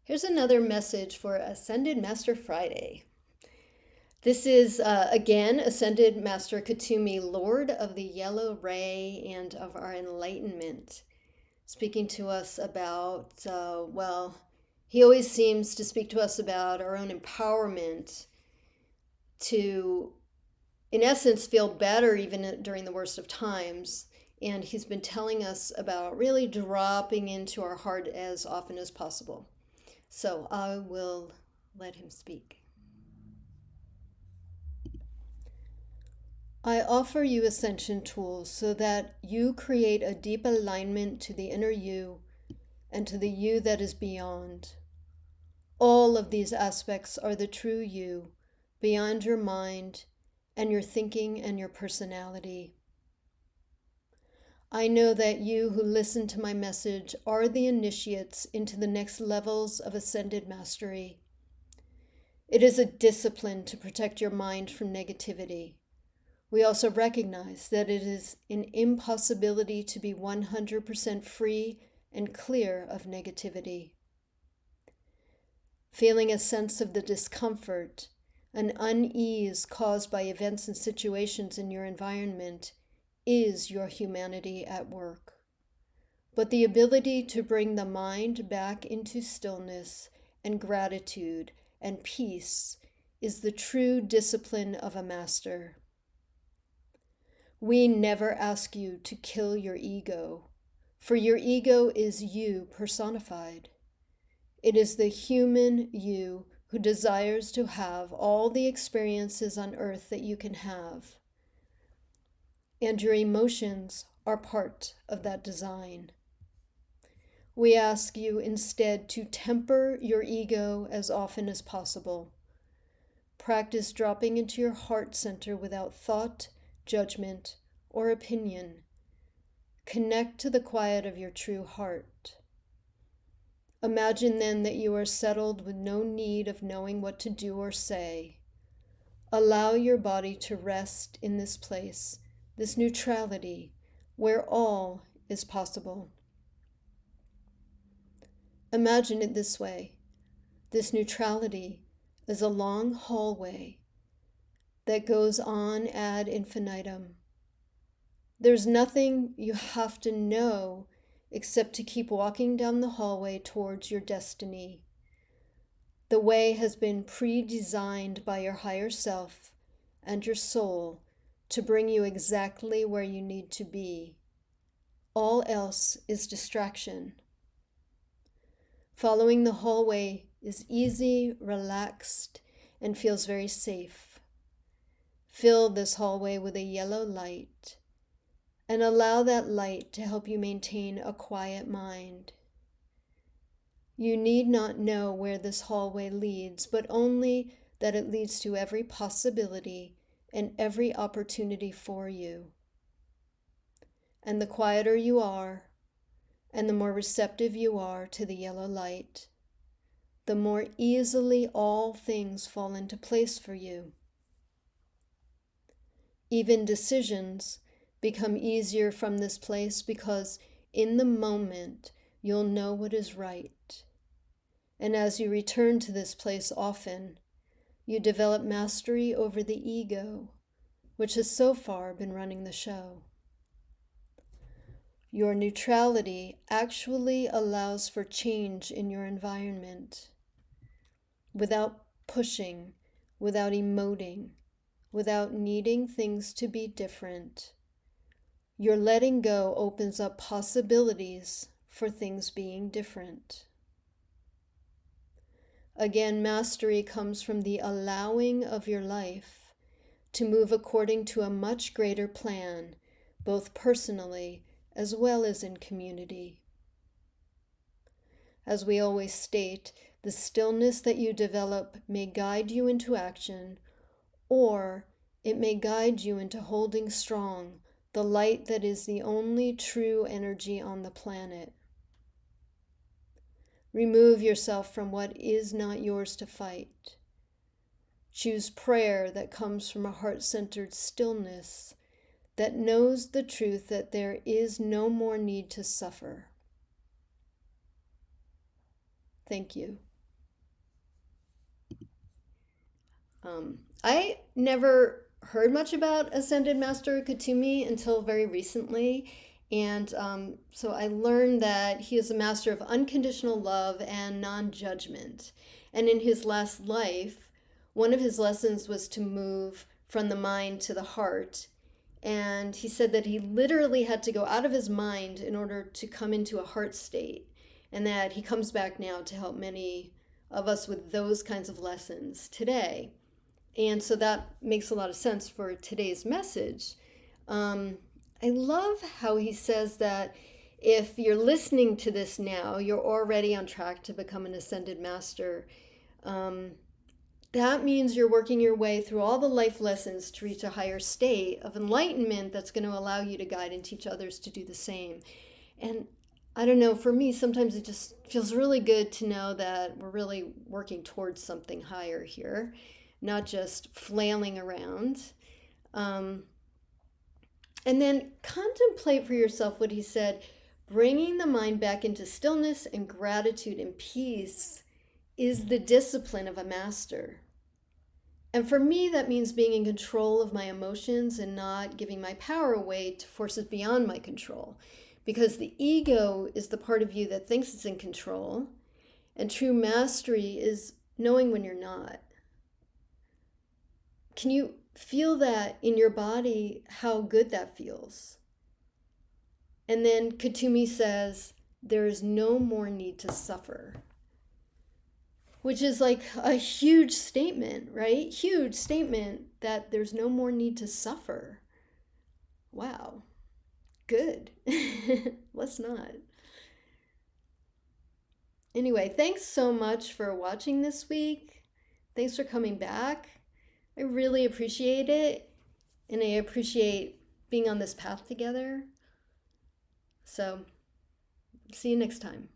Here's another message for Ascended Master Friday. This is, again, Ascended Master Kuthumi, Lord of the Yellow Ray and of our enlightenment, speaking to us about, he always seems to speak to us about our own empowerment to, in essence, feel better even during the worst of times. And he's been telling us about really dropping into our heart as often as possible. So I will let him speak. I offer you ascension tools so that you create a deep alignment to the inner you and to the you that is beyond. All of these aspects are the true you, beyond your mind and your thinking and your personality. I know that you who listen to my message are the initiates into the next levels of ascended mastery. It is a discipline to protect your mind from negativity. We also recognize that it is an impossibility to be 100% free and clear of negativity. Feeling a sense of the discomfort, an unease caused by events and situations in your environment is your humanity at work. But the ability to bring the mind back into stillness and gratitude and peace is the true discipline of a master. We never ask you to kill your ego, for your ego is you personified. It is the human you who desires to have all the experiences on earth that you can have. And your emotions are part of that design. We ask you instead to temper your ego as often as possible. Practice dropping into your heart center without thought, judgment, or opinion. Connect to the quiet of your true heart. Imagine then that you are settled with no need of knowing what to do or say. Allow your body to rest in this place, this neutrality, where all is possible. Imagine it this way. This neutrality is a long hallway that goes on ad infinitum. There's nothing you have to know except to keep walking down the hallway towards your destiny. The way has been pre-designed by your higher self and your soul to bring you exactly where you need to be. All else is distraction. Following the hallway is easy, relaxed, and feels very safe. Fill this hallway with a yellow light and allow that light to help you maintain a quiet mind. You need not know where this hallway leads, but only that it leads to every possibility and every opportunity for you. And the quieter you are, and the more receptive you are to the yellow light, the more easily all things fall into place for you. Even decisions become easier from this place because in the moment you'll know what is right. And as you return to this place often, you develop mastery over the ego, which has so far been running the show. Your neutrality actually allows for change in your environment without pushing, without emoting, without needing things to be different. Your letting go opens up possibilities for things being different. Again, mastery comes from the allowing of your life to move according to a much greater plan, both personally as well as in community. As we always state, the stillness that you develop may guide you into action, or it may guide you into holding strong the light that is the only true energy on the planet. Remove yourself from what is not yours to fight. Choose prayer that comes from a heart-centered stillness that knows the truth that there is no more need to suffer. Thank you. I never heard much about Ascended Master Kuthumi until very recently. And so I learned that he is a master of unconditional love and non judgment. And in his last life, one of his lessons was to move from the mind to the heart. And he said that he literally had to go out of his mind in order to come into a heart state. And that he comes back now to help many of us with those kinds of lessons today. And so that makes a lot of sense for today's message. I love how he says that if you're listening to this now, you're already on track to become an ascended master. That means you're working your way through all the life lessons to reach a higher state of enlightenment that's going to allow you to guide and teach others to do the same. And I don't know, for me, sometimes it just feels really good to know that we're really working towards something higher here, not just flailing around. And then contemplate for yourself what he said, bringing the mind back into stillness and gratitude and peace is the discipline of a master. And for me, that means being in control of my emotions and not giving my power away to forces beyond my control. Because the ego is the part of you that thinks it's in control, and true mastery is knowing when you're not. Can you feel that in your body, how good that feels? And then Kuthumi says, there is no more need to suffer. Which is like a huge statement, right? Huge statement that there's no more need to suffer. Wow. Good. Let's not. Anyway, thanks so much for watching this week. Thanks for coming back. I really appreciate it. And I appreciate being on this path together. So, see you next time.